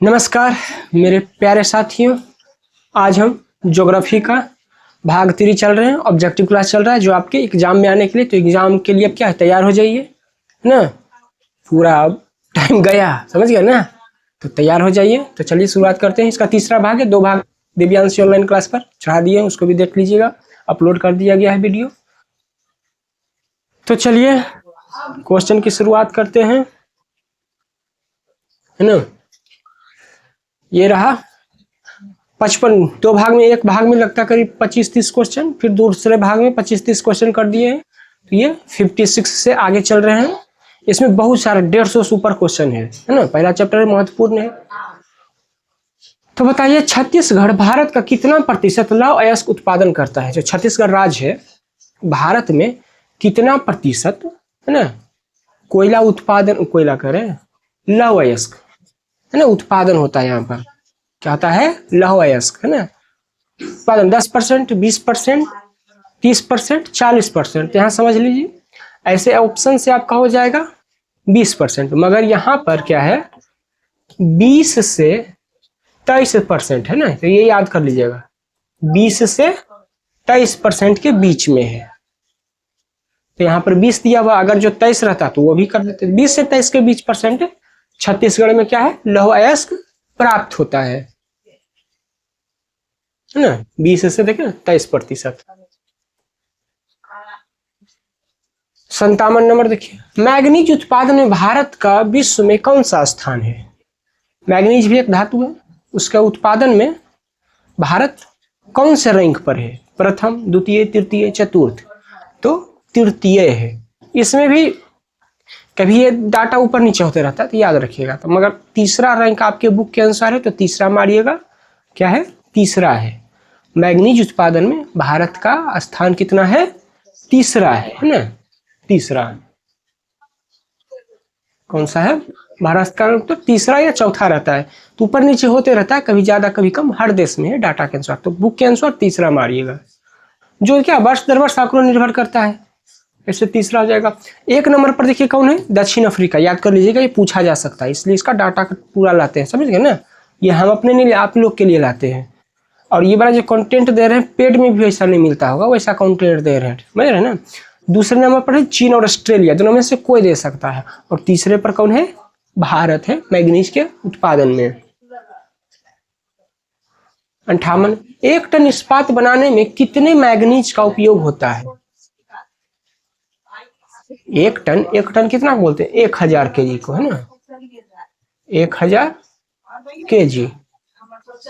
नमस्कार मेरे प्यारे साथियों। आज हम ज्योग्राफी का भाग 3 चल रहे हैं। ऑब्जेक्टिव क्लास चल रहा है जो आपके एग्जाम में आने के लिए, तो एग्जाम के लिए अब क्या है, तैयार हो जाइए, है ना। पूरा अब टाइम गया, समझ गए ना, तो तैयार हो जाइए। तो चलिए शुरुआत करते हैं। इसका तीसरा भाग है, 2 भाग दिव्यांश ऑनलाइन क्लास पर चढ़ा दिए हैं, उसको भी देख लीजिएगा, अपलोड कर दिया गया है वीडियो। तो चलिए क्वेश्चन की शुरुआत करते हैं, है ना। ये रहा 55, 2 भाग में, एक भाग में लगता है करीब 25-30 क्वेश्चन, फिर दूसरे भाग में 25-30 क्वेश्चन कर दिए हैं। तो ये 56 से आगे चल रहे हैं। इसमें बहुत सारे 150 सुपर क्वेश्चन है ना। पहला चैप्टर महत्वपूर्ण है। तो बताइए, छत्तीसगढ़ भारत का कितना प्रतिशत लौह अयस्क उत्पादन करता है। जो छत्तीसगढ़ राज्य है, भारत में कितना प्रतिशत, है ना, कोयला उत्पादन, कोयला करें, लौह अयस्क, है ना, उत्पादन होता है। यहाँ पर क्या होता है, लौह अयस्क, है ना, उत्पादन 10%, 20%, 30%, 40%। तो यहाँ समझ लीजिए, ऐसे ऑप्शन से आपका हो जाएगा 20%, मगर यहाँ पर क्या है, 20 से 23% है ना। तो ये याद कर लीजिएगा, 20 से 23% के बीच में है। तो यहाँ पर 20 दिया हुआ, अगर जो 23 रहता तो वो भी कर देते। 20 से 23 के बीच परसेंट छत्तीसगढ़ में क्या है, लौह अयस्क प्राप्त होता है ना। 20 से देखें 23%। 57 नंबर देखिए, मैग्नीज उत्पादन में भारत का विश्व में कौन सा स्थान है। मैग्नीज भी एक धातु है, उसके उत्पादन में भारत कौन से रैंक पर है, प्रथम, द्वितीय, तृतीय, चतुर्थ। तो तृतीय है। इसमें भी कभी ये डाटा ऊपर नीचे होते रहता है, तो याद रखिएगा। तो मगर तीसरा रैंक आपके बुक के अनुसार है, तो तीसरा मारिएगा। क्या है, तीसरा है। मैग्नीज उत्पादन में भारत का स्थान कितना है, तीसरा है ना, तीसरा। कौन सा है, भारत का तो तीसरा या चौथा रहता है, तो ऊपर नीचे होते रहता है, कभी ज्यादा कभी कम, हर देश में है डाटा के अनुसार। तो बुक के अनुसार तीसरा मारिएगा, जो क्या वर्ष दर वर्ष आंकड़ों निर्भर करता है। ऐसे तीसरा हो जाएगा। 1 नंबर पर देखिए कौन है, दक्षिण अफ्रीका। याद कर लीजिएगा, ये पूछा जा सकता है, इसलिए इसका डाटा पूरा लाते हैं, समझ गए ना। ये हम अपने नहीं, आप लोग के लिए लाते हैं। और ये बड़ा जो कंटेंट दे रहे हैं, पेड में भी वैसा नहीं मिलता होगा, वैसा कंटेंट दे रहे हैं, समझ रहे हैं ना। दूसरे नंबर पर है चीन और ऑस्ट्रेलिया, दोनों में से कोई दे सकता है। और तीसरे पर कौन है, भारत है, मैग्नीज के उत्पादन में। 58, 1 टन इस्पात बनाने में कितने मैग्नीज का उपयोग होता है। 1 टन कितना बोलते हैं, 1000 केजी को, है ना, 1000 केजी।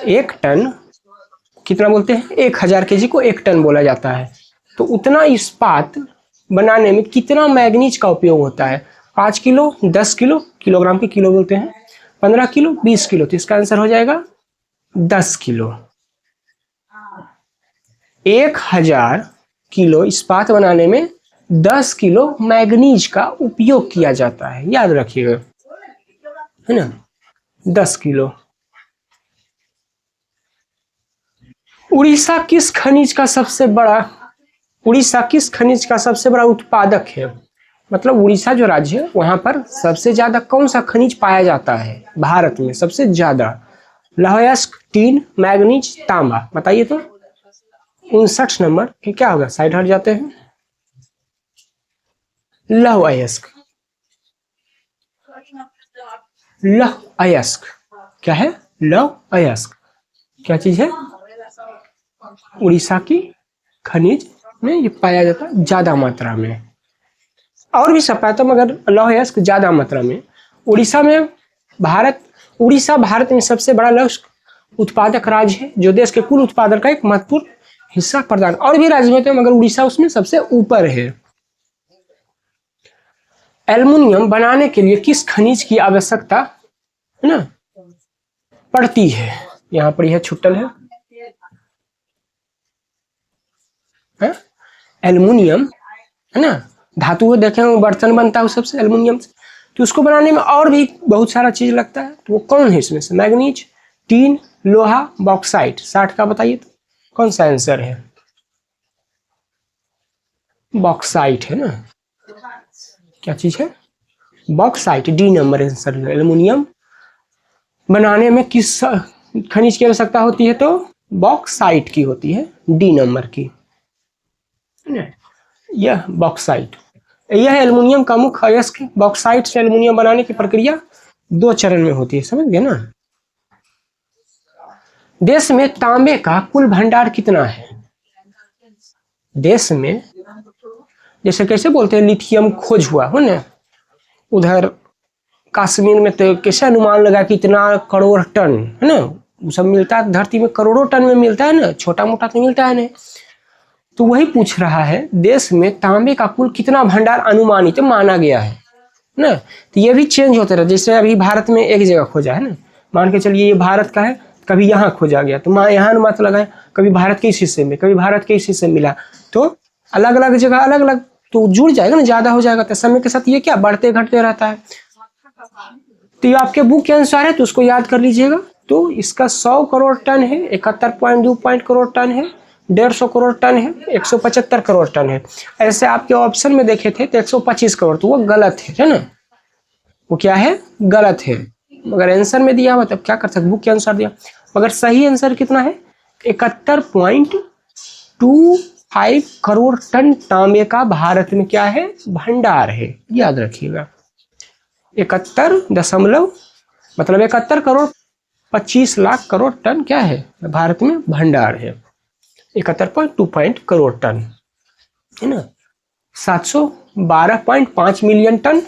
1 टन कितना बोलते हैं, 1000 केजी को 1 टन बोला जाता है। तो उतना इस्पात बनाने में कितना मैग्नीज का उपयोग होता है। 5 किलो, 10 किलो, किलोग्राम के किलो बोलते हैं, 15 किलो, 20 किलो। तो इसका आंसर हो जाएगा 10 किलो। 1000 किलो इस्पात बनाने में 10 किलो मैग्नीज का उपयोग किया जाता है, याद रखिएगा, है ना, 10 किलो। उड़ीसा किस खनिज का सबसे बड़ा, उड़ीसा किस खनिज का सबसे बड़ा उत्पादक है। मतलब उड़ीसा जो राज्य है, वहां पर सबसे ज्यादा कौन सा खनिज पाया जाता है भारत में, सबसे ज्यादा। लौह अयस्क, टीन, मैग्नीज, तांबा। बताइए तो। 59 नंबर के क्या होगा, साइड हट जाते हैं। लौह अयस्क, लौह अयस्क क्या है, लौह अयस्क क्या चीज है, उड़ीसा की खनिज में ये पाया जाता है ज्यादा मात्रा में। और भी सब पाया था, मगर लौह अयस्क ज्यादा मात्रा में उड़ीसा में। भारत, उड़ीसा भारत में सबसे बड़ा लौह उत्पादक राज्य है, जो देश के कुल उत्पादन का एक महत्वपूर्ण हिस्सा प्रदान। और भी राज्य में थे, मगर उड़ीसा उसमें सबसे ऊपर है। एल्युमिनियम बनाने के लिए किस खनिज की आवश्यकता, है ना, पड़ती है। यहाँ पर यह छुट्टल है, एल्युमिनियम, है ना, धातु है, देखें वो बर्तन बनता है सबसे एल्युमिनियम से। तो उसको बनाने में और भी बहुत सारा चीज लगता है। तो वो कौन है इसमें से, मैग्नीज, टीन, लोहा, बॉक्साइट। 60 का बताइए तो कौन सा आंसर है, बॉक्साइट है ना। क्या चीज है, बॉक्साइट। डी नंबर आंसर है। एल्युमिनियम, बनाने में किस खनिज की आवश्यकता होती है? तो बॉक्साइट की होती है, डी नंबर की। यह बॉक्साइट, यह एल्युमिनियम का मुख्य अयस्क। बॉक्साइट से एल्युमिनियम बनाने की प्रक्रिया 2 चरण में होती है, समझ गए ना। देश में तांबे का कुल भंडार कितना है? देश में जैसे कैसे बोलते हैं लिथियम खोज हुआ हो ना, उधर कश्मीर में तो कैसे अनुमान लगा कि इतना करोड़ टन है ना, वो सब मिलता है धरती में, करोड़ों टन में मिलता है ना, छोटा मोटा तो मिलता है नहीं। तो वही पूछ रहा है देश में तांबे का कुल कितना भंडार अनुमानित माना गया है ना। तो ये भी चेंज होते रहे, जैसे अभी भारत में एक जगह खोजा है ना, मान के चलिए ये भारत का है, कभी यहाँ खोजा गया तो यहाँ अनुमान लगाए, कभी भारत के इस हिस्से में, कभी भारत के इस हिस्से में मिला, तो अलग अलग जगह अलग अलग तो जुड़ जाएगा ना, ज्यादा हो जाएगा। तो समय के साथ ये क्या बढ़ते घटते रहता है। तो ये आपके बुक के अनुसार है तो उसको याद कर लीजिएगा। तो इसका 100 करोड़ टन है, 71.2 करोड़ टन है, 150 करोड़ टन है, 175 करोड़ टन है। ऐसे आपके ऑप्शन में देखे थे तो 125 करोड़, तो वो गलत है ना, वो क्या है, गलत है। मगर आंसर में दिया हुआ तब क्या कर सकते, बुक के अनुसार दिया। मगर सही आंसर कितना है, 71.25 करोड़ टन तांबे का भारत में क्या है, भंडार है, याद रखिएगा। 71 मतलब 71 करोड़ 25 लाख करोड़ टन क्या है, भारत में भंडार है। 71.2 करोड़ टन है ना, 712.5 मिलियन टन,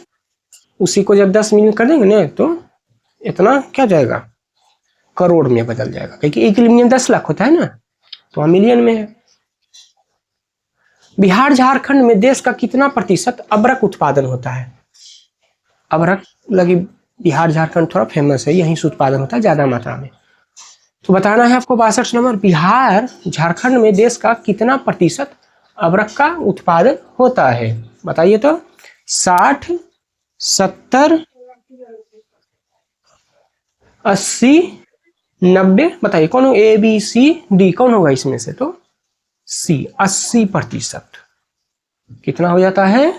उसी को जब 10 मिलियन कर देंगे ना तो इतना क्या जाएगा, करोड़ में बदल जाएगा, क्योंकि 1 मिलियन 10 लाख होता है ना, तो वहां मिलियन में है। बिहार झारखंड में देश का कितना प्रतिशत अबरक उत्पादन होता है? अबरक लगी बिहार झारखंड थोड़ा फेमस है, यहीं से उत्पादन होता है ज्यादा मात्रा में। तो बताना है आपको 62 नंबर, बिहार झारखंड में देश का कितना प्रतिशत अबरक का उत्पादन होता है? बताइए तो, 60, 70, 80, 90, बताइए कौन हो, ए बी सी डी कौन होगा इसमें से? तो सी, 80%। कितना हो जाता है,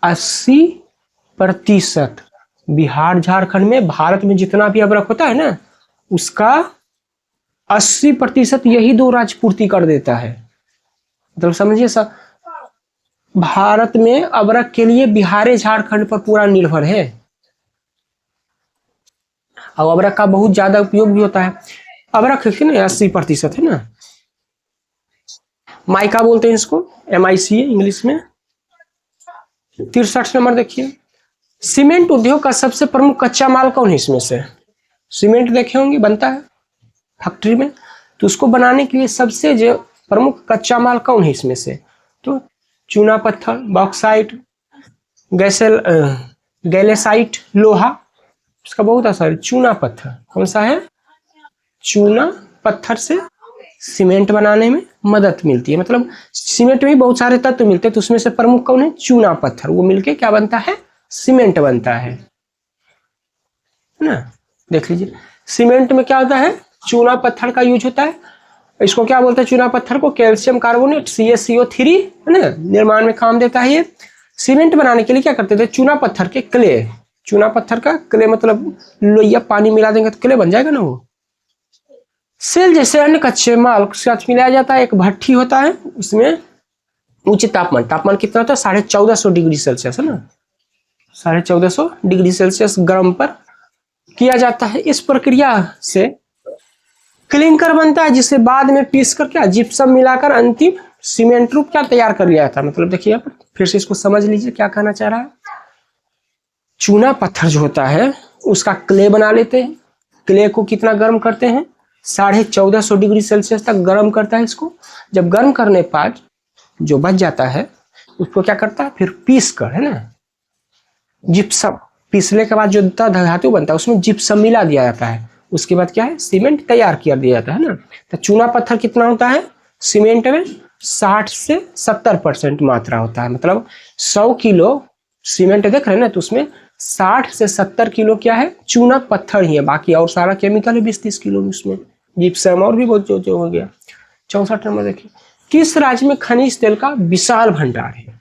80%। बिहार झारखंड में भारत में जितना भी अबरक होता है ना, उसका 80% यही 2 राज्य पूर्ति कर देता है। मतलब समझिए सब, भारत में अबरक के लिए बिहार झारखंड पर पूरा निर्भर है, और अबरक का बहुत ज्यादा उपयोग भी होता है। अबरक है ना 80% है ना, माइका बोलते हैं इसको, MICA इंग्लिश में। 63 नंबर देखिए, सीमेंट उद्योग का सबसे प्रमुख कच्चा माल कौन है इसमें से? सीमेंट देखे होंगे बनता है फैक्ट्री में, तो उसको बनाने के लिए सबसे जो प्रमुख कच्चा माल कौन है इसमें से? तो चूना पत्थर, बॉक्साइट, गैलेसाइट, लोहा, उसका बहुत असर है। चूना पत्थर कौन सा है, चूना पत्थर से सीमेंट बनाने में मदद मिलती है, मतलब सीमेंट में बहुत सारे तत्व मिलते हैं, तो उसमें से प्रमुख कौन है, चूना पत्थर, वो मिलके क्या बनता है, सीमेंट बनता है ना। देख लीजिए सीमेंट में क्या होता है, चूना पत्थर का यूज होता है। इसको क्या बोलते हैं, चूना पत्थर को कैल्शियम कार्बोनेट CaCO3 है ना, निर्माण में काम देता है। ये सीमेंट बनाने के लिए क्या करते थे, चूना पत्थर के क्ले, चूना पत्थर का क्ले मतलब लोहिया पानी मिला देंगे तो क्ले बन जाएगा ना। वो सेल जैसे अन्य कच्चे माल के साथ मिलाया जाता है। एक भट्ठी होता है, उसमें उच्च तापमान, तापमान कितना होता है, 1450 डिग्री सेल्सियस है ना, 1450 डिग्री सेल्सियस गर्म पर किया जाता है। इस प्रक्रिया से क्लिंकर बनता है, जिसे बाद में पीस कर क्या जिप्सम मिलाकर अंतिम सीमेंट रूप क्या तैयार कर लिया जाता है। मतलब देखिए यहाँ पर फिर से इसको समझ लीजिए क्या कहना चाह रहा है। चूना पत्थर जो होता है उसका क्ले बना लेते हैं, क्ले को कितना गर्म करते हैं, 1450 डिग्री सेल्सियस तक गर्म करता है इसको। जब गर्म करने के बाद जो बच जाता है उसको क्या करता है, फिर पीस कर है ना, जिप्सम, पीसने के बाद जो धातु बनता है उसमें जिप्सम मिला दिया जाता है। उसके बाद क्या है, सीमेंट तैयार किया दिया जाता है ना। तो चूना पत्थर कितना होता है सीमेंट में, 60 से 70% मात्रा होता है। मतलब 100 किलो सीमेंट देख रहे हैं ना, तो उसमें 60 से 70 किलो क्या है, चूना पत्थर ही है, बाकी और सारा केमिकल है 20-30 किलो उसमें, जिप्सम और भी बहुत जो हो गया। 64 नंबर देखिए, किस राज्य में खनिज तेल का विशाल भंडार है?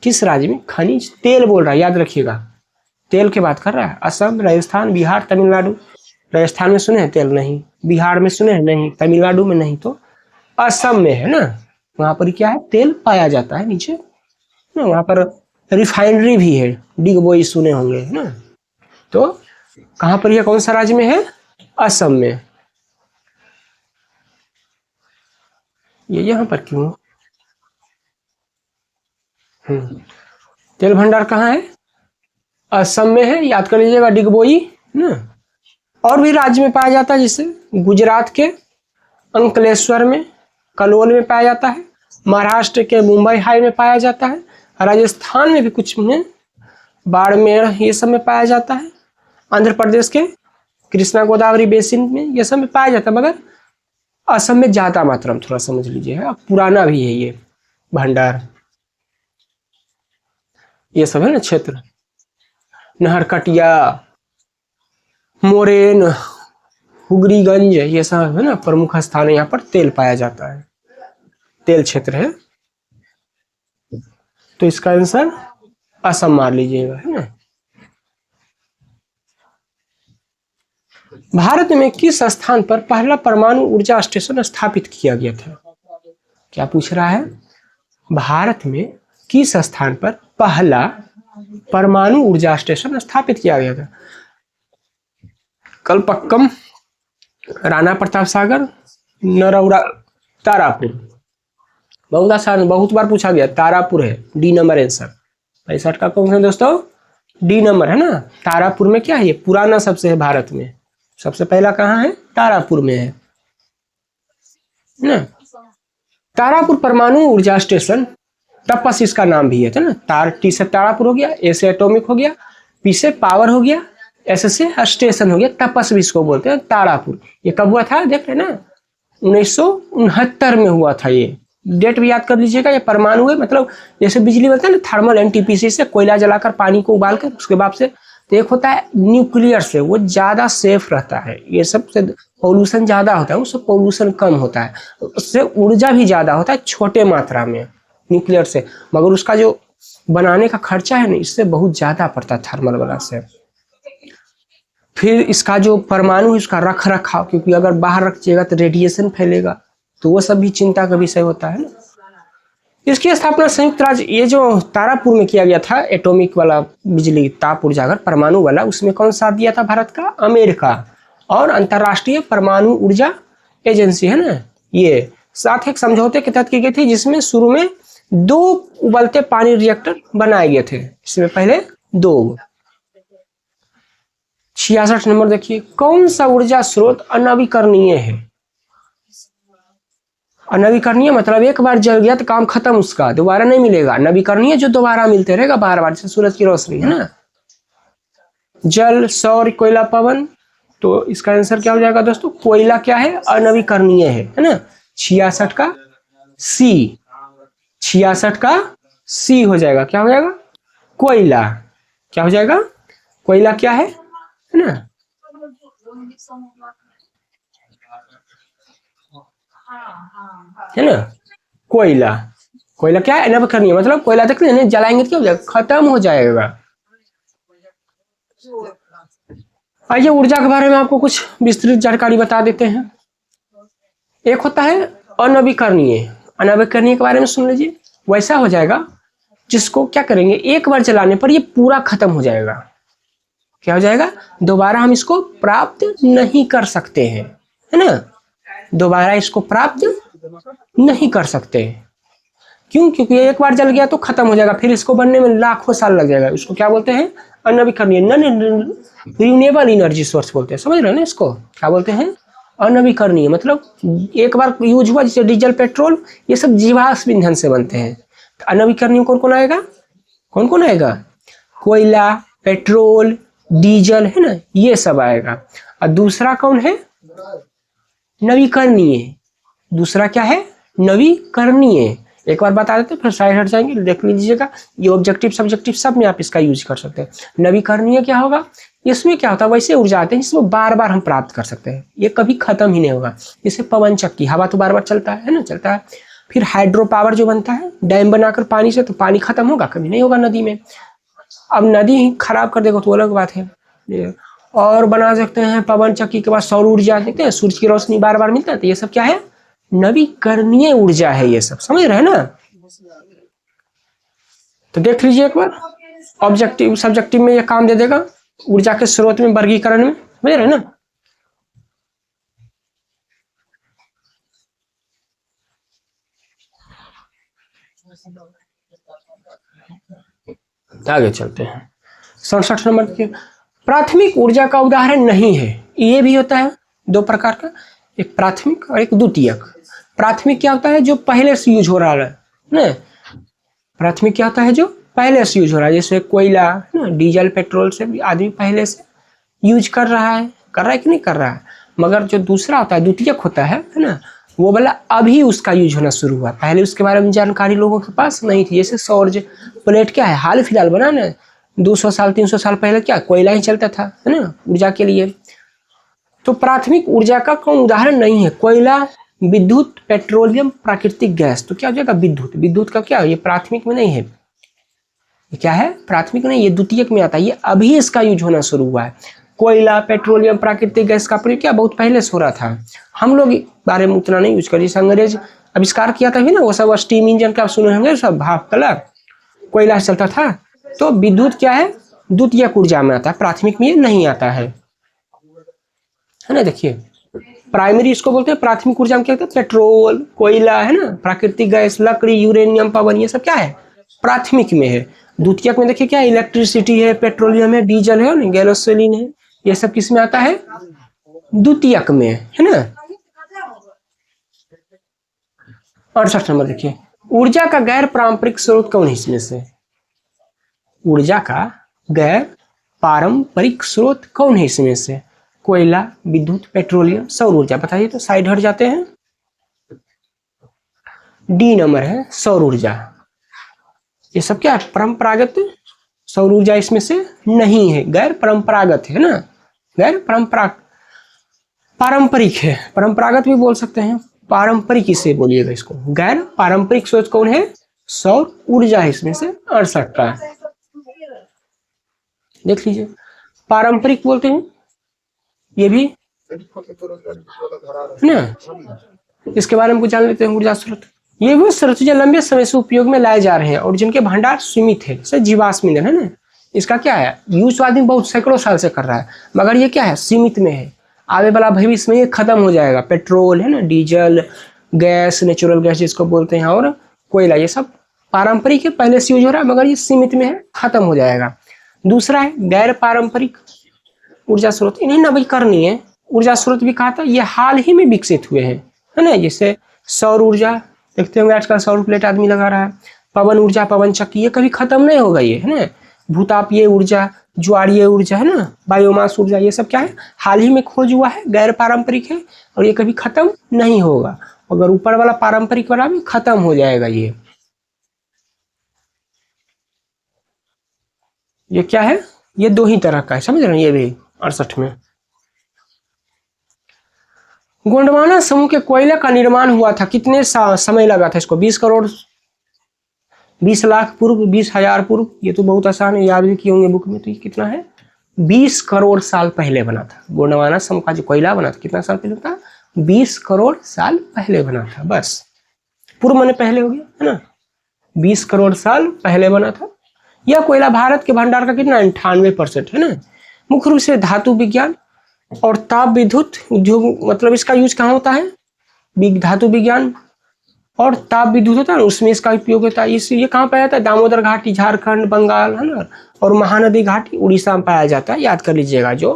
किस राज्य में खनिज तेल बोल रहा है, याद रखिएगा, तेल की बात कर रहा है। असम, राजस्थान, बिहार, तमिलनाडु। राजस्थान में सुने हैं तेल? नहीं। बिहार में सुने हैं? नहीं। तमिलनाडु में नहीं। तो असम में है ना, वहां पर क्या है, तेल पाया जाता है नीचे ना। वहां पर रिफाइनरी भी है, डिगबोई सुने होंगे, है ना। तो कहां पर, यह कौन सा राज्य में है? असम में। ये यहाँ पर क्यों? तेल भंडार कहाँ है? असम में है, याद कर लीजिएगा, डिगबोई ना। और भी राज्य में पाया जाता है, जैसे गुजरात के अंकलेश्वर में, कलोल में पाया जाता है। महाराष्ट्र के मुंबई हाई में पाया जाता है। राजस्थान में भी कुछ में, बाड़मेर, ये सब में पाया जाता है। आंध्र प्रदेश के कृष्णा गोदावरी बेसिन में ये सब में पाया जाता है, मगर असम में ज्यादा मात्रा में, थोड़ा समझ लीजिए। अब पुराना भी है ये भंडार, ये सब है ना क्षेत्र। नहरकटिया, मोरेन, हुगरीगंज, ये सब है ना प्रमुख स्थान है, यहाँ पर तेल पाया जाता है, तेल क्षेत्र है। तो इसका आंसर असम मार लीजिएगा, है ना। भारत में किस स्थान पर पहला परमाणु ऊर्जा स्टेशन स्थापित किया गया था? क्या पूछ रहा है? भारत में किस स्थान पर पहला परमाणु ऊर्जा स्टेशन स्थापित किया गया था? कलपक्कम, राणा प्रताप सागर, नरौरा, तारापुर। बहुत आसान, बहुत बार पूछा गया, तारापुर है, डी नंबर आंसर। 65 का कौन सा दोस्तों? डी नंबर है ना। तारापुर में क्या है, ये पुराना सबसे है भारत में, सबसे पहला कहाँ है? तारापुर में है ना। तारापुर परमाणु ऊर्जा स्टेशन, तपस इसका नाम भी है ना। तार, टी से तारापुर हो गया, ए से एटॉमिक हो गया, पी से पावर हो गया, एस से स्टेशन हो गया, तपस भी इसको बोलते हैं, तारापुर। ये कब हुआ था देख रहे ना, 1969 में हुआ था। ये डेट भी याद कर लीजिएगा। ये परमाणु है, मतलब जैसे बिजली बनता है ना, थर्मल एनटीपीसी से, कोयला जलाकर पानी को उबाल कर उसके बाद से। तो एक होता है न्यूक्लियर से, वो ज्यादा सेफ रहता है, ये सब से पॉल्यूशन ज्यादा होता है, उससे पॉल्यूशन कम होता है, उससे ऊर्जा भी ज्यादा होता है छोटे मात्रा में न्यूक्लियर से, मगर उसका जो बनाने का खर्चा है ना, इससे बहुत ज्यादा पड़ता है थर्मल वाला से। फिर इसका जो परमाणु है उसका रख रखाव, क्योंकि अगर बाहर रखिएगा तो रेडिएशन फैलेगा, तो वो सब भी चिंता का विषय होता है ना। इसकी स्थापना संयुक्त राज्य, ये जो तारापुर में किया गया था, एटॉमिक वाला बिजली ताप ऊर्जागर परमाणु वाला, उसमें कौन साथ दिया था भारत का? अमेरिका। और अंतरराष्ट्रीय परमाणु ऊर्जा एजेंसी है ना, ये साथ एक समझौते के तहत की गई थी, जिसमें शुरू में 2 उबलते पानी रिएक्टर बनाए गए थे, इसमें पहले 2। 66 नंबर देखिए, कौन सा ऊर्जा स्रोत अनवीकरणीय है? अनवीकरणीय मतलब एक बार जल गया तो काम खत्म, उसका दोबारा नहीं मिलेगा। नवीकरणीय जो दोबारा मिलते रहेगा बार बार, जैसे सूरज की रोशनी है ना। जल, सौर, कोयला, पवन। तो इसका आंसर क्या हो जाएगा दोस्तों? कोयला क्या है? अनवीकरणीय है ना। 66 का सी, 66 का सी हो जाएगा। क्या हो जाएगा? कोयला। क्या हो जाएगा? कोयला क्या है ना। है ना, कोयला। कोयला क्या है? अनवीकरणीय मतलब कोयला देख रहे हैं, जलाएंगे तो क्या हो जाएगा? खत्म हो जाएगा। आइए ऊर्जा के बारे में आपको कुछ विस्तृत जानकारी बता देते हैं। एक होता है अनवीकरणीय। अनवीकरणीय के बारे में सुन लीजिए। वैसा हो जाएगा जिसको क्या करेंगे, एक बार जलाने पर ये पूरा खत्म हो जाएगा। क्या हो जाएगा? दोबारा हम इसको प्राप्त नहीं कर सकते हैं, है ना। दोबारा इसको प्राप्त नहीं कर सकते। क्यों? क्योंकि एक बार जल गया तो खत्म हो जाएगा, फिर इसको बनने में लाखों साल लग जाएगा। इसको क्या बोलते हैं? अनवीकरणीय, नॉन रिन्यूएबल एनर्जी सोर्स बोलते हैं। समझ रहे हो ना इसको? क्या बोलते हैं? अनवीकरणीय मतलब एक बार यूज हुआ, जैसे डीजल, पेट्रोल, ये सब जीवाश्म ईंधन से बनते हैं। तो अनवीकरणीय कौन कौन आएगा? कौन कौन आएगा? कोयला, पेट्रोल, डीजल, है ना, ये सब आएगा। और दूसरा कौन है? नवीकरणीय। दूसरा क्या है? नवीकरणीय। एक बार बता देते फिर साइड हट जाएंगे, देख लीजिएगा। ये ऑब्जेक्टिव सब्जेक्टिव सब में आप इसका यूज कर सकते हैं। नवीकरणीय क्या होगा? इसमें क्या होता है, वैसे ऊर्जा आते हैं जिसमें बार बार हम प्राप्त कर सकते हैं, ये कभी खत्म ही नहीं होगा। जैसे पवन चक्की, हवा तो बार बार चलता है ना, चलता है। फिर हाइड्रो पावर जो बनता है, डैम बनाकर पानी से, तो पानी खत्म होगा? कभी नहीं होगा नदी में। अब नदी ही खराब कर देगा तो अलग बात है। और बना सकते हैं पवन चक्की के बाद सौर ऊर्जा, देखते हैं सूरज की रोशनी बार बार मिलता है, तो ये सब क्या है, नवीकरणीय ऊर्जा है, ये सब समझ रहे हैं ना। तो देख लीजिए एक बार, ऑब्जेक्टिव सब्जेक्टिव में ये काम दे देगा, ऊर्जा के स्रोत में वर्गीकरण में, समझ रहे हैं ना। आगे चलते हैं 67 नंबर के, प्राथमिक ऊर्जा का उदाहरण नहीं है। ये भी होता है दो प्रकार का, एक प्राथमिक और एक द्वितीयक। प्राथमिक क्या होता है, जो पहले से यूज हो रहा है ना, प्राथमिक क्या होता है, जो पहले से यूज हो रहा है, जैसे कोयला ना, डीजल पेट्रोल से भी आदमी पहले से यूज कर रहा है कि नहीं कर रहा है। मगर जो दूसरा होता है, द्वितीयक होता है ना, वो वाला अभी उसका यूज होना शुरू हुआ, पहले उसके बारे में जानकारी लोगों के पास नहीं थी। जैसे सौर प्लेट क्या है, हाल फिलहाल बना ना, 200 साल 300 साल पहले क्या कोयला ही चलता था, है ना, ऊर्जा के लिए। तो प्राथमिक ऊर्जा का कौन उदाहरण नहीं है, कोयला, विद्युत, पेट्रोलियम, प्राकृतिक गैस। तो क्या हो जाएगा, विद्युत। विद्युत का क्या, ये प्राथमिक में नहीं है, ये क्या है, प्राथमिक नहीं, ये द्वितीयक में आता है, ये अभी इसका यूज होना शुरू हुआ है। कोयला, पेट्रोलियम, प्राकृतिक गैस का प्रयोग क्या बहुत पहले से हो रहा था, हम लोग बारे में उतना नहीं यूज कर, जैसे अंग्रेज आविष्कार किया था भी ना, वो सब स्टीम इंजन का सुने होंगे, सब भाप कलर कोयला से चलता था। तो विद्युत क्या है, द्वितीयक ऊर्जा में आता है, प्राथमिक में ये नहीं आता है ना। देखिए प्राइमरी इसको बोलते हैं, प्राथमिक ऊर्जा में क्या होता है, पेट्रोल, कोयला, है ना, प्राकृतिक गैस, लकड़ी, यूरेनियम, पवन, ये सब क्या है, प्राथमिक में है। द्वितीयक में देखिए क्या, इलेक्ट्रिसिटी है, पेट्रोलियम है, डीजल है, गैसोलीन है, ये सब किस में आता है, द्वितीयक में, है ना। 68 नंबर देखिए, ऊर्जा का गैर पारंपरिक स्रोत कौन है इसमें से, ऊर्जा का गैर पारंपरिक स्रोत कौन है इसमें से, कोयला, विद्युत, पेट्रोलियम, सौर ऊर्जा। बताइए तो, साइड हट जाते हैं। डी नंबर है सौर ऊर्जा। ये सब क्या है, परंपरागत सौर ऊर्जा इसमें से नहीं है, गैर परंपरागत है ना, गैर पारंपरिक है, परंपरागत भी बोल सकते हैं, पारंपरिक इसे बोलिएगा इसको। गैर पारंपरिक स्रोत कौन है, सौर ऊर्जा है इसमें से 68 का। देख लीजिए, पारंपरिक बोलते हैं ये भी ना, इसके बारे में कुछ जान लेते हैं। ऊर्जा स्रोत ये वो स्रोत जो लंबे समय से उपयोग में लाए जा रहे हैं और जिनके भंडार सीमित है, जैसे जीवाश्म ईंधन है ना, इसका क्या है, यूज आदमी बहुत सैकड़ों साल से कर रहा है, मगर ये क्या है, सीमित में है, आगे वाला भविष्य में ये खत्म हो जाएगा। पेट्रोल है ना, डीजल, गैस, नेचुरल गैस जिसको बोलते हैं, और कोयला, ये सब पारंपरिक है, पहले से यूज हो रहा है, मगर ये सीमित में है, खत्म हो जाएगा। दूसरा है गैर पारंपरिक ऊर्जा स्रोत, इन्हें नवीकरणीय है ऊर्जा स्रोत भी कहा था, ये हाल ही में विकसित हुए हैं, है ना। जैसे सौर ऊर्जा, देखते होंगे आजकल सौर प्लेट आदमी लगा रहा है, पवन ऊर्जा, पवन चक्की, ये कभी खत्म नहीं होगा, ये है ना। भूतापीय ऊर्जा, ज्वारीय ऊर्जा, है ना, बायोमास ऊर्जा, ये सब क्या है, हाल ही में खोज हुआ है, गैर पारंपरिक है और ये कभी खत्म नहीं होगा। अगर ऊपर वाला पारंपरिक वाला भी खत्म हो जाएगा। ये क्या है, ये दो ही तरह का है, समझ रहे हैं, ये भी 68 में। गोंडवाना समूह के कोयले का निर्माण हुआ था, कितने समय लगा था इसको, 20 करोड़, 20 लाख पूर्व, 20,000 पूर्व, ये तो बहुत आसान है, याद भी किए होंगे बुक में। तो ये कितना है, 20 करोड़ साल पहले बना था गोंडवाना समूह का जो कोयला बना था, कितना साल पहले था, 20 करोड़ साल पहले बना था, बस। पूर्व मैंने पहले हो गया, है ना, 20 करोड़ साल पहले बना था। यह कोयला भारत के भंडार का कितना, 98% है ना। मुख्य रूप से धातु विज्ञान और ताप विद्युत उद्योग, मतलब इसका यूज कहाँ होता है, धातु विज्ञान और ताप विद्युत होता है, उसमें इसका उपयोग होता है। ये कहाँ पाया जाता है, दामोदर घाटी, झारखंड, बंगाल, है ना, और महानदी घाटी, उड़ीसा में पाया जाता है, याद कर लीजिएगा। जो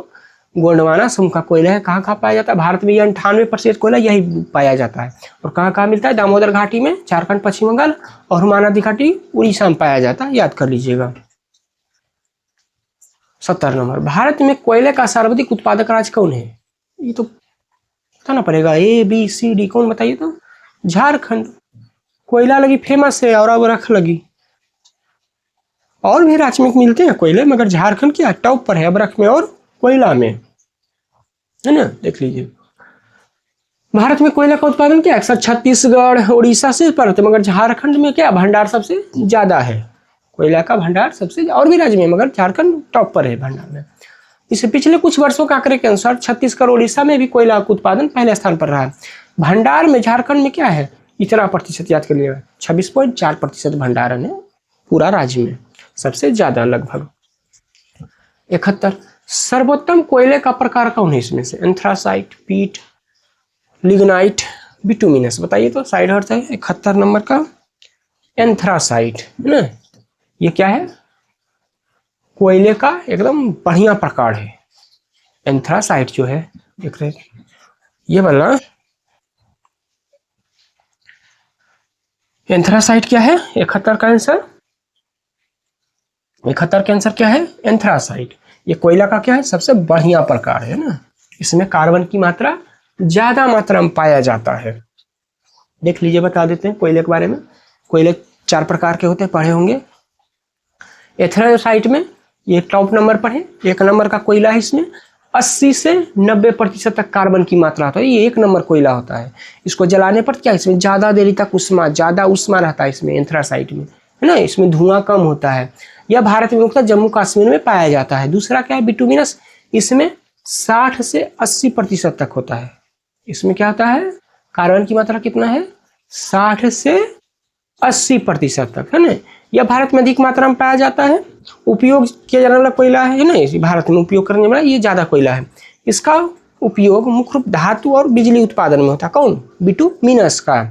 गोंडवाना समूह का कोयला है कहाँ कहाँ पाया जाता है, भारत में 98% कोयला यही पाया जाता है। और कहाँ कहाँ मिलता है, दामोदर घाटी में, झारखंड, पश्चिम बंगाल, और महानदी घाटी उड़ीसा में पाया जाता है, याद कर लीजिएगा। 70 नंबर, भारत में कोयले का सर्वाधिक उत्पादक राज्य कौन है, ये तो बताना पड़ेगा, ABCD, कौन बताइए तो, झारखंड। कोयला लगी फेमस है, और अब रख लगी, और भी राज्य में मिलते हैं कोयले, मगर झारखंड क्या टॉप पर है अबरख में और कोयला में, है ना। देख लीजिए, भारत में कोयला का उत्पादन क्या है, छत्तीसगढ़, उड़ीसा से पड़ते, मगर झारखंड में क्या भंडार सबसे ज्यादा है कोयला का भंडार सबसे, और भी राज्य में, मगर झारखंड टॉप पर है भंडार में। इसे पिछले कुछ वर्षों के आंकड़े के अनुसार छत्तीसगढ़ उड़ीसा में भी कोयला का उत्पादन पहले स्थान पर रहा है। भंडार में झारखंड में क्या है, इतना प्रतिशत याद कर लिया, 26.4% भंडारण है पूरा राज्य में, सबसे ज्यादा लगभग। 71 सर्वोत्तम कोयले का प्रकार कौन है इसमें से, एंथ्रासाइट, पीट, लिग्नाइट, बिटुमिनस, बताइए तो। साइड हर्ट है 71 नंबर का एंथ्रासाइट है ना, ये क्या है, कोयले का एकदम बढ़िया प्रकार है एंथ्रासाइट जो है, देख रहे ये वाला एंथ्रासाइट क्या है, 71 का आंसर, 71 का आंसर क्या है, एंथ्रासाइट। ये कोयला का क्या है, सबसे बढ़िया प्रकार है ना, इसमें कार्बन की मात्रा ज्यादा मात्रा में पाया जाता है। देख लीजिए, बता देते हैं कोयले के बारे में। कोयले 4 प्रकार के होते हैं, पढ़े होंगे। एंथ्रासाइट में ये टॉप नंबर पर है, 1 नंबर का कोयला है, इसमें 80 से 90% तक कार्बन की मात्रा होता है, ये 1 नंबर कोयला होता है। इसको जलाने पर क्या, इसमें ज्यादा देरी तक ज्यादा उष्मा रहता है इसमें एंथ्रासाइट में, है ना, इसमें धुआं कम होता है। यह भारत में मुख्यतः जम्मू कश्मीर में पाया जाता है। दूसरा क्या है, बिटुमिनस, इसमें 60 से 80% तक होता है। इसमें क्या होता है, कार्बन की मात्रा कितना है, 60 से 80% तक, है ना। यह भारत में अधिक मात्रा में पाया जाता है। उपयोग किया जाने वाला कोयला है ना, इसी भारत में उपयोग करने वाला ये ज्यादा कोयला है। इसका उपयोग मुख्य रूप धातु और बिजली उत्पादन में होता है। कौन, बिटुमिनस का।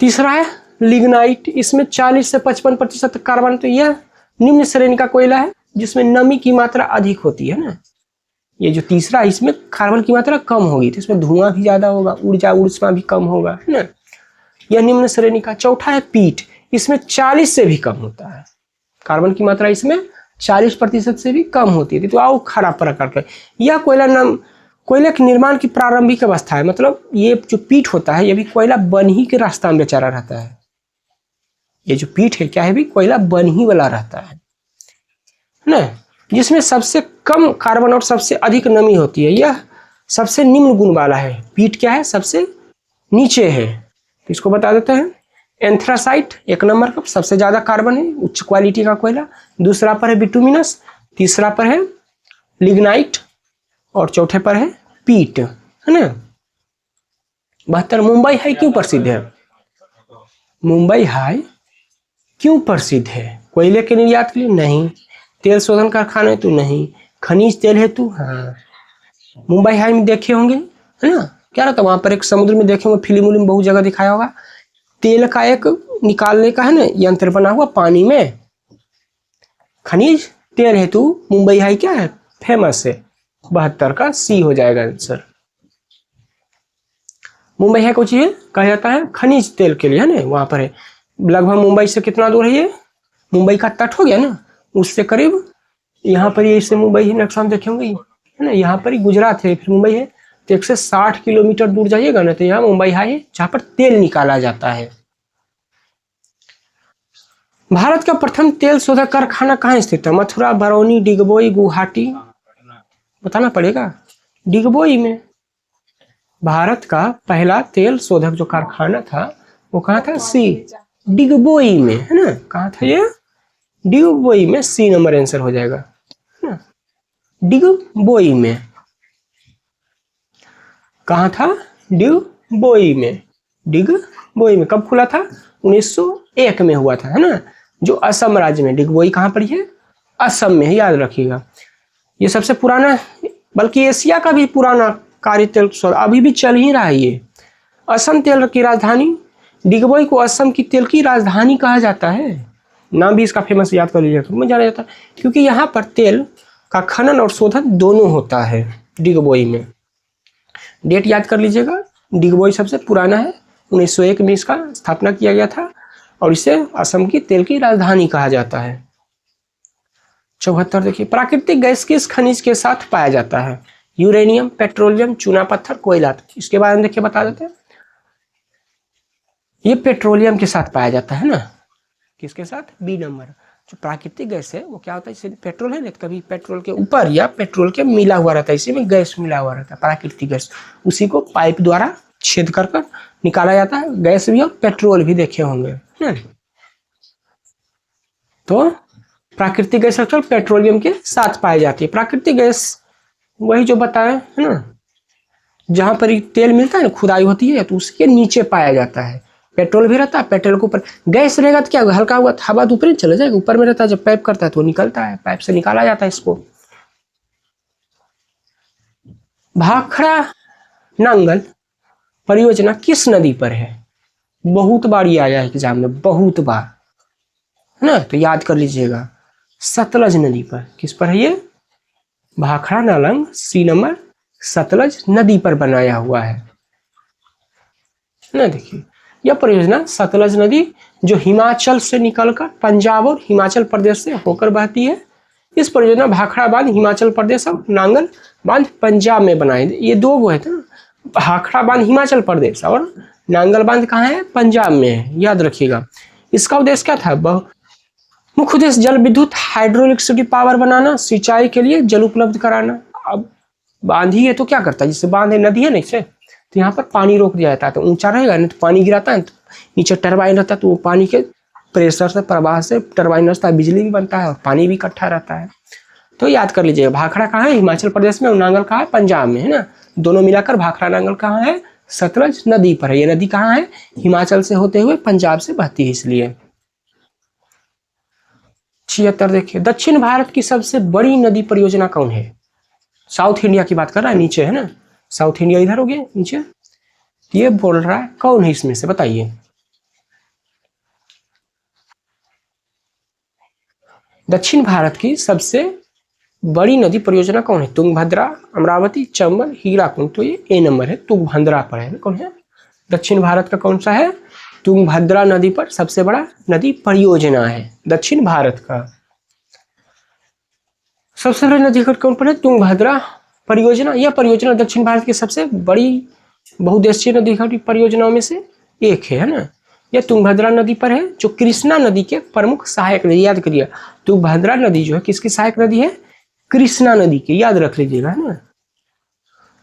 तीसरा है लिग्नाइट, इसमें 40 से 55% कार्बन, तो यह निम्न श्रेणी का कोयला है जिसमें नमी की मात्रा अधिक होती है ना। ये जो तीसरा, इसमें कार्बन की मात्रा कम होगी, तो इसमें धुआं भी ज्यादा होगा, ऊर्जा भी कम होगा, है ना। यह निम्न श्रेणी का। चौथा है पीट, इसमें 40 से भी कम होता है, कार्बन की मात्रा इसमें 40% से भी कम होती है, तो आओ खराब प्रकार का। यह कोयला के निर्माण की प्रारंभिक अवस्था है, मतलब ये जो पीट होता है ये भी कोयला बन ही के रास्ता में बेचारा रहता है। ये जो पीट है क्या है, भी कोयला बन ही वाला रहता है ना, जिसमें सबसे कम कार्बन और सबसे अधिक नमी होती है। यह सबसे निम्न गुण वाला है। पीट क्या है, सबसे नीचे है, तो इसको बता देते हैं। एंथ्रासाइट 1 नंबर का, सबसे ज्यादा कार्बन है, उच्च क्वालिटी का कोयला। दूसरा पर है बिटुमिनस, तीसरा पर है लिग्नाइट और चौथे पर है पीट, है ना। 72 मुंबई हाई क्यों प्रसिद्ध है, मुंबई हाई क्यों प्रसिद्ध है, कोयले के निर्यात के लिए नहीं, तेल शोधन कारखाने तो नहीं, खनिज तेल हेतु, हाँ। मुंबई हाई में देखे होंगे, है ना, क्या रहता है वहां पर एक समुद्र में देखे होंगे, फिल्म में बहुत जगह दिखाया होगा, तेल का एक निकालने का है ना यंत्र बना हुआ पानी में, खनिज तेल हेतु मुंबई हाई क्या है, फेमस है। 72 का सी हो जाएगा आंसर। मुंबई हाई को चीज कहा जाता है खनिज तेल के लिए, है ना, वहां पर है। लगभग मुंबई से कितना दूर है ये, मुंबई का तट हो गया ना, उससे करीब यहाँ पर ये, इससे मुंबई ही नक्शा में देखे होंगे, है ना, यहाँ पर ही गुजरात है, फिर मुंबई है, तो 160 किलोमीटर दूर जाइएगा ना, तो यहाँ मुंबई हाई है जहाँ पर तेल निकाला जाता है। भारत का प्रथम तेल शोधक कारखाना कहाँ स्थित है, मथुरा, बरौनी, डिगबोई, गुवाहाटी, बताना पड़ेगा। डिगबोई में भारत का पहला तेल शोधक जो कारखाना था वो कहाँ था, सी, डिगबोई में, है ना, कहाँ था ये, डिगबोई में, सी नंबर आंसर हो जाएगा, है ना, डिगबोई में। कहाँ था, डिगबोई में, डिगबोई में। कब खुला था, 1901 में हुआ था, है ना, जो असम राज्य में। डिगबोई कहाँ पर है, असम में, याद रखिएगा। ये सबसे पुराना, बल्कि एशिया का भी पुराना कार्य तेल शोध अभी भी चल ही रहा है। ये असम तेल की राजधानी, डिगबोई को असम की तेल की राजधानी कहा जाता है, नाम भी इसका फेमस, याद कर लीजिएगा, तो जाना जाता है क्योंकि यहाँ पर तेल का खनन और शोधन दोनों होता है डिगबोई में। डेट याद कर लीजिएगा, डिगबोई सबसे पुराना है, 1901 में इसका स्थापना किया गया था और इसे असम की तेल की राजधानी कहा जाता है। 74 देखिए, प्राकृतिक गैस किस खनिज के साथ पाया जाता है, यूरेनियम, पेट्रोलियम, चूना पत्थर, कोयला। इसके बारे में देखिए बता देते हैं। ये पेट्रोलियम के साथ पाया जाता है ना, किसके साथ, बी नंबर। जो प्राकृतिक गैस है वो क्या होता है, इसे पेट्रोल है ना, कभी पेट्रोल के ऊपर या पेट्रोल के मिला हुआ रहता है, इसी में गैस मिला हुआ रहता है, प्राकृतिक गैस, उसी को पाइप द्वारा छेद कर निकाला जाता है। गैस भी और पेट्रोल भी देखे होंगे, है ना। तो प्राकृतिक गैस अक्सर पेट्रोलियम के साथ पाई जाती है। प्राकृतिक गैस वही जो बताया है ना, जहां पर तेल मिलता है ना, खुदाई होती है तो उसके नीचे पाया जाता है। पेट्रोल भी रहता है, पेट्रोल के ऊपर गैस रहेगा तो क्या होगा, हल्का हुआ हवा तो ऊपर ही चला जाएगा, ऊपर में रहता है, जब पाइप करता है तो निकलता है, पाइप से निकाला जाता है इसको। भाखड़ा नांगल परियोजना किस नदी पर है? बहुत बार ये आया है एग्जाम में, बहुत बार, है ना, तो याद कर लीजिएगा। सतलज नदी पर। किस पर है ये? भाखड़ा नालंग सी नंबर सतलज नदी पर बनाया हुआ है ना। देखिए यह परियोजना सतलज नदी जो हिमाचल से निकलकर पंजाब और हिमाचल प्रदेश से होकर बहती है। इस परियोजना भाखड़ा बांध हिमाचल प्रदेश और नांगल बांध पंजाब में बनाए। ये दो वो है ना, भाखड़ा बांध हिमाचल प्रदेश और नांगल बांध कहाँ है? पंजाब में है, याद रखिएगा। इसका उद्देश्य क्या था? मुख्य उद्देश्य जल विद्युत हाइड्रोइलेक्ट्रिसिटी पावर बनाना, सिंचाई के लिए जल उपलब्ध कराना। अब बांध ही है तो क्या करता है, जिससे बांध है, नदी है ना इससे, तो यहाँ पर पानी रोक दिया जाता है, तो ऊंचा रहेगा नहीं तो पानी गिराता है, तो नीचे टरबाइन रहता है, तो वो पानी के प्रेशर से, प्रवाह से टरबाइन रहता है, बिजली भी बनता है और पानी भी इकट्ठा रहता है। तो याद कर लीजिएगा, भाखड़ा कहाँ है? हिमाचल प्रदेश में, और नांगल कहाँ है? पंजाब में, है ना। दोनों मिलाकर भाखड़ा नांगल कहाँ है? सतलज नदी पर है। ये नदी कहाँ है? हिमाचल से होते हुए पंजाब से बहती है इसलिए। 76 देखिए, दक्षिण भारत की सबसे बड़ी नदी परियोजना कौन है? साउथ इंडिया की बात कर रहा है, नीचे है ना, साउथ इंडिया इधर हो गया नीचे। ये बोल रहा है कौन है इसमें से, बताइए। दक्षिण भारत की सबसे बड़ी नदी परियोजना कौन है? तुंगभद्रा, अमरावती, चंबल, हीराकुंड। तो ये ए नंबर है, तुंगभद्रा पर है। कौन है? दक्षिण भारत का कौन सा है? तुंगभद्रा नदी पर सबसे बड़ा नदी परियोजना है दक्षिण भारत का। सबसे बड़ी नदी कौन पर है? तुंगभद्रा परियोजना। यह परियोजना दक्षिण भारत की सबसे बड़ी बहुउद्देशीय नदी परियोजनाओं में से एक है ना। यह तुंगभद्रा नदी पर है, जो कृष्णा नदी के प्रमुख सहायक नदी। याद करिए, तुंगभद्रा नदी जो है किसकी सहायक नदी है? कृष्णा नदी की, याद रख लीजिएगा, है ना।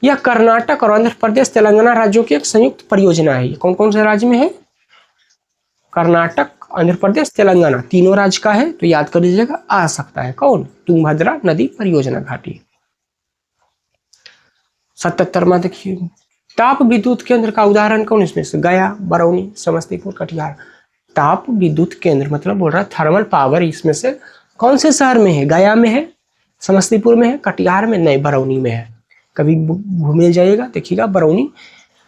यह कर्नाटक और आंध्र प्रदेश तेलंगाना राज्यों की एक संयुक्त परियोजना है। कौन कौन से राज्य में है? कर्नाटक, आंध्र प्रदेश, तेलंगाना, तीनों राज्य का है, तो याद कर लीजिएगा, आ सकता है कौन? तुंगभद्रा नदी परियोजना घाटी। 77वां देखिए, ताप विद्युत केंद्र का उदाहरण कौन इसमें से? गया, बरौनी, समस्तीपुर, कटिहार। ताप विद्युत केंद्र मतलब बोल रहा है थर्मल पावर, इसमें से कौन से शहर में है? गया में है, समस्तीपुर में है, कटिहार में नहीं, बरौनी में है। कभी घूमने जाइएगा देखिएगा, बरौनी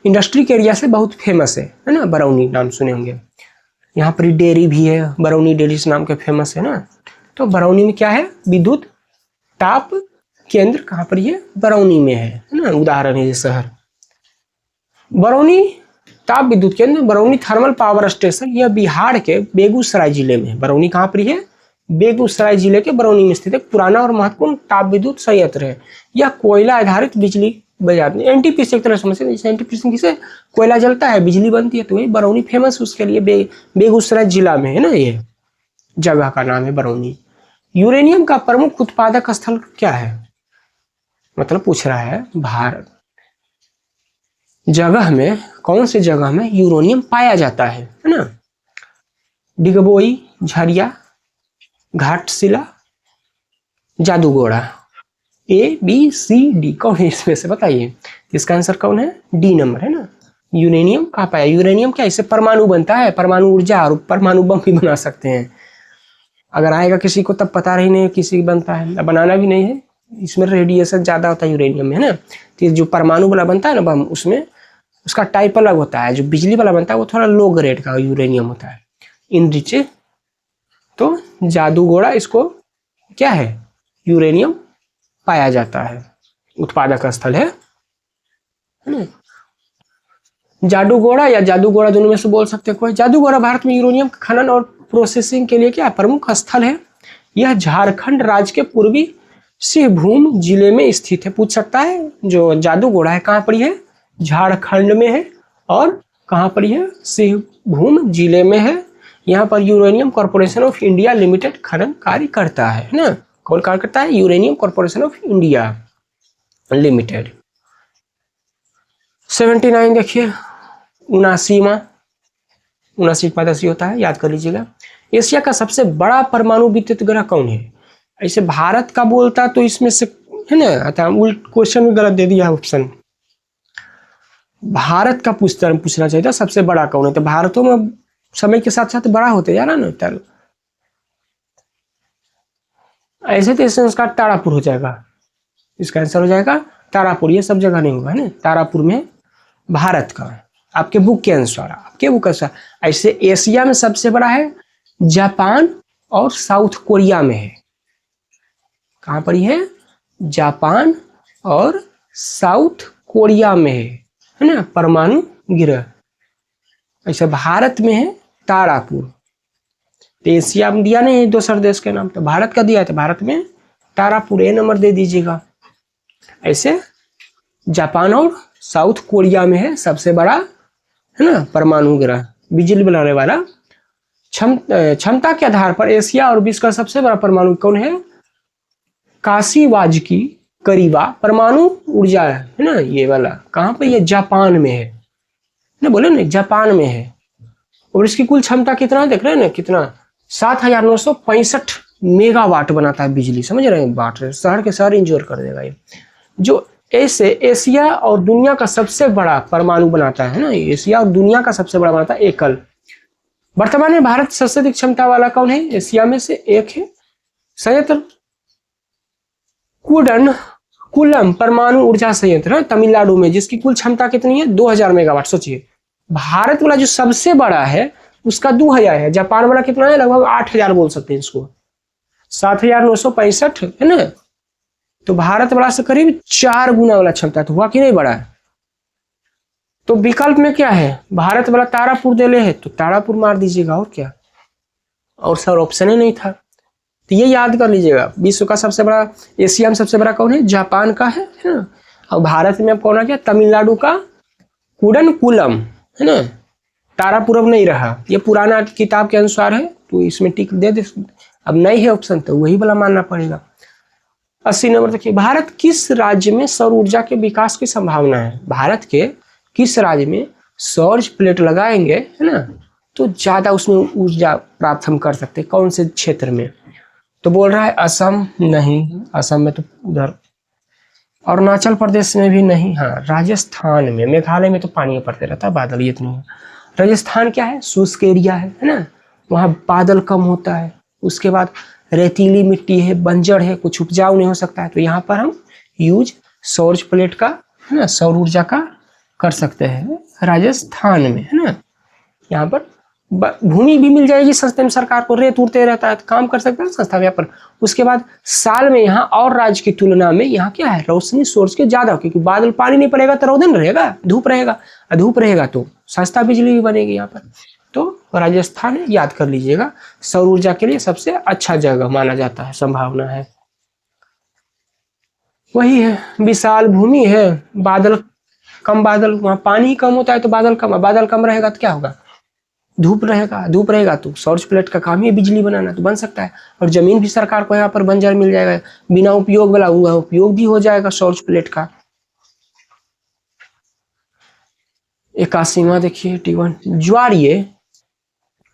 इंडस्ट्री के एरिया से बहुत फेमस है ना, बरौनी नाम सुने होंगे। यहाँ पर डेयरी भी है, बरौनी डेयरीज नाम के फेमस है ना। तो बरौनी में क्या है? विद्युत ताप केंद्र कहाँ पर? ये बरौनी में है ना, उदाहरण है ये शहर। बरौनी ताप विद्युत केंद्र, बरौनी थर्मल पावर स्टेशन, यह बिहार के बेगूसराय जिले में है। बरौनी कहाँ पर है? बेगूसराय जिले के बरौनी में स्थित एक पुराना और महत्वपूर्ण ताप विद्युत संयंत्र है। यह कोयला आधारित बिजली बजाते हैं, एनटीपीसी एक तरह समझते हैं। जैसे एनटीपीसी से कोयला जलता है, बिजली बनती है, तो वही बरौनी फेमस उसके लिए, बेगूसराय जिला में है ना। ये जगह का नाम है बरौनी। यूरेनियम का प्रमुख उत्पादक स्थल क्या है? मतलब पूछ रहा है भारत जगह में, कौन से जगह में यूरेनियम पाया जाता है ना। Digboi, Jharia, Ghatshila, Jaduguda. A B C D कौन है इसमें से, बताइए। इसका आंसर कौन है? डी नंबर है ना। यूरेनियम कहाँ पाया? यूरेनियम क्या, इससे परमाणु बनता है, परमाणु ऊर्जा और परमाणु बम भी बना सकते हैं। अगर आएगा किसी को तब पता रही नहीं किसी बनता है, बनाना भी नहीं है। इसमें रेडिएशन ज्यादा होता है यूरेनियम में, है ना। तो जो परमाणु वाला बनता है ना बम, उसमें उसका टाइप अलग होता है। जो बिजली वाला बनता है वो थोड़ा लो ग्रेड का यूरेनियम होता है, इनरिच। तो जादूगोड़ा इसको क्या है? यूरेनियम पाया जाता है, उत्पादक स्थल है ना। जादूगोड़ा या जादूगोड़ा दोनों में से बोल सकते हैं कोई। जादूगोड़ा भारत में यूरेनियम खनन और प्रोसेसिंग के लिए क्या प्रमुख स्थल है? यह झारखंड राज्य के पूर्वी सिंहभूम जिले में स्थित है। पूछ सकता है, जो जादूगोड़ा है कहाँ पर है? झारखंड में है। और कहाँ पर है? सिंहभूम जिले में है। यहाँ पर uranium corporation of India limited खनन कार्य करता है ना। कौन कार्य करता है? Uranium corporation of India limited. 79 देखिए, 79वां 79 होता है, याद कर लीजिएगा। एशिया का सबसे बड़ा परमाणु विद्युत ग्रह कौन है? ऐसे भारत का बोलता तो इसमें से है ना, उल्ट क्वेश्चन में गलत दे दिया ऑप्शन। भारत का पूछना चाहिए था सबसे बड़ा कौन है, तो भारतों में समय के साथ साथ बड़ा होते जा रहा ना, तो ऐसे तो संस्कार तारापुर हो जाएगा, इसका आंसर हो जाएगा तारापुर। ये सब जगह नहीं होगा है ना, तारापुर में भारत का, आपके बुक के अनुसार, आपके बुक के अनुसार। ऐसे एशिया में सबसे बड़ा है जापान और साउथ कोरिया में है। कहाँ पर है? जापान और साउथ कोरिया में है ना परमाणु गिरह। ऐसे भारत में है तारापुर। तो एशिया में दिया नहीं दूसरे देश के नाम, तो भारत का दिया है, तो भारत में तारापुर ए नंबर दे दीजिएगा। ऐसे जापान और साउथ कोरिया में है सबसे बड़ा है ना परमाणु गिरह, बिजली बनाने वाला। क्षमता के आधार पर एशिया और विश्व का सबसे बड़ा परमाणु कौन है? काशीवाजी करीबा परमाणु ऊर्जा है ना, ये वाला। कहाँ पे? ये जापान में है ना, बोले ना जापान में है। और इसकी कुल क्षमता कितना देख रहे हैं ना, कितना 7965 मेगावाट बनाता है बिजली, समझ रहे हैं? वाट शहर के शहर इंजोर कर देगा ये। जो ऐसे एशिया और दुनिया का सबसे बड़ा परमाणु बनाता है ना, एशिया और दुनिया का सबसे बड़ा बनाता है एकल। वर्तमान में भारत सबसे अधिक क्षमता वाला कौन है? एशिया में से एक है संयंत्र कुलम परमाणु ऊर्जा संयंत्र तमिलनाडु में, जिसकी कुल क्षमता कितनी है? 2000 मेगावाट। सोचिए भारत वाला जो सबसे बड़ा है उसका 2000 है, जापान वाला कितना है? लगभग 8000 बोल सकते हैं इसको, 7965 है ना। तो भारत वाला से करीब 4 गुना वाला क्षमता, तो हुआ कि नहीं बड़ा है? तो विकल्प में क्या है? भारत वाला तारापुर दे ले है तो तारापुर मार दीजिएगा, और क्या, और सर ऑप्शन ही नहीं था। तो ये याद कर लीजिएगा, विश्व का सबसे बड़ा, एशिया में सबसे बड़ा कौन है? जापान का है ना। और भारत में अब कौन आ गया? तमिलनाडु का कुडनकुलम है ना। तारापुर अब नहीं रहा, ये पुराना किताब के अनुसार है, तो इसमें टिक दे दे। अब नहीं है ऑप्शन तो वही वाला मानना पड़ेगा। 80 नंबर देखिए, भारत किस राज्य में सौर ऊर्जा के विकास की संभावना है? भारत के किस राज्य में सौर प्लेट लगाएंगे है ना तो ज्यादा उसमें ऊर्जा प्राप्त हम कर सकते हैं? कौन से क्षेत्र में? तो बोल रहा है असम, नहीं असम में तो उधर, अरुणाचल प्रदेश में भी नहीं, हाँ राजस्थान में, मेघालय में तो पानी पड़ते रहता है, बादल ये तो नहीं है। राजस्थान क्या है? शुष्क एरिया है ना, वहाँ बादल कम होता है। उसके बाद रेतीली मिट्टी है, बंजर है, कुछ उपजाऊ नहीं हो सकता है। तो यहाँ पर हम यूज सौर प्लेट का है ना, सौर ऊर्जा का कर सकते हैं राजस्थान में है ना। यहाँ पर भूमि भी मिल जाएगी सस्ते में, सरकार को रेत उड़ते रहता है तो काम कर सकते हैं संस्था यहाँ पर। उसके बाद साल में यहाँ और राज्य की तुलना में यहाँ क्या है? रोशनी सोर्स के ज्यादा, क्योंकि बादल पानी नहीं पड़ेगा तो रोदन रहेगा, धूप रहेगा, धूप रहेगा तो सस्ता बिजली भी बनेगी यहाँ पर। तो राजस्थान याद कर लीजिएगा, सौर ऊर्जा के लिए सबसे अच्छा जगह माना जाता है, संभावना है वही है। विशाल भूमि है, बादल कम, बादल वहाँ पानी कम होता है तो बादल कम, बादल कम रहेगा तो क्या होगा? धूप रहेगा, धूप रहेगा तो सौर प्लेट का काम ही बिजली बनाना, तो बन सकता है। और जमीन भी सरकार को यहाँ पर बंजर मिल जाएगा, बिना उपयोग वाला हुआ उपयोग भी हो जाएगा सौर प्लेट का। 81वां देखिए 81, ज्वारीय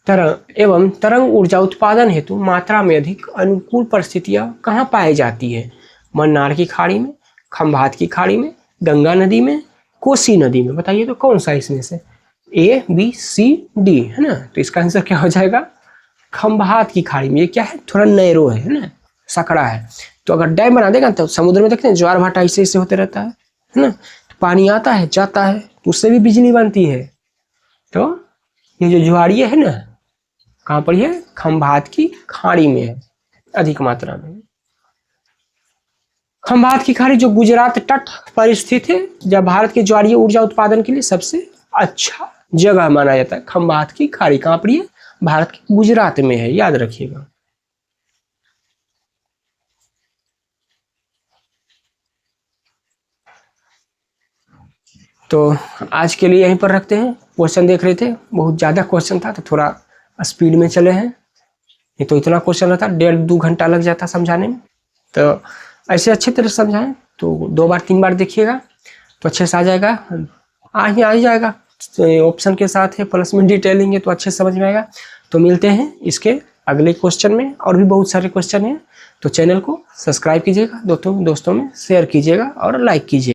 तरंग एवं तरंग ऊर्जा उत्पादन हेतु मात्रा में अधिक अनुकूल परिस्थितियां कहाँ पाई जाती है? मन्नार की खाड़ी में, खंभात की खाड़ी में, गंगा नदी में, कोसी नदी में। बताइए तो कौन सा इसमें से? ए बी सी डी है ना। तो इसका आंसर क्या हो जाएगा? खंभात की खाड़ी में। ये क्या है? थोड़ा नैरो है ना, सकड़ा है। तो अगर डैम बना देगा तो समुद्र में देखते हैं ज्वार भाटा ऐसे होते रहता है ना, तो पानी आता है जाता है तो उससे भी बिजली बनती है। तो ये जो ज्वारीय है ना, कहाँ पर है? खंभात की खाड़ी में है अधिक मात्रा में। खंभात की खाड़ी जो गुजरात तट पर स्थित है, जब भारत के ज्वारीय ऊर्जा उत्पादन के लिए सबसे अच्छा जगह माना जाता है। खंभात की खाड़ी कहाँ पर है? भारत के गुजरात में है, याद रखिएगा। तो आज के लिए यहीं पर रखते हैं। क्वेश्चन देख रहे थे, बहुत ज़्यादा क्वेश्चन था तो थोड़ा स्पीड में चले हैं, नहीं तो इतना क्वेश्चन रहता 1.5-2 घंटा लग जाता समझाने में। तो ऐसे अच्छे तरह समझाएं तो 2 बार 3 बार देखिएगा तो अच्छे से आ जाएगा, आ ही जाएगा। ऑप्शन के साथ है, प्लस में डिटेलिंग है, तो अच्छे समझ में आएगा। तो मिलते हैं इसके अगले क्वेश्चन में, और भी बहुत सारे क्वेश्चन हैं। तो चैनल को सब्सक्राइब कीजिएगा, दोस्तों में शेयर कीजिएगा और लाइक कीजिएगा।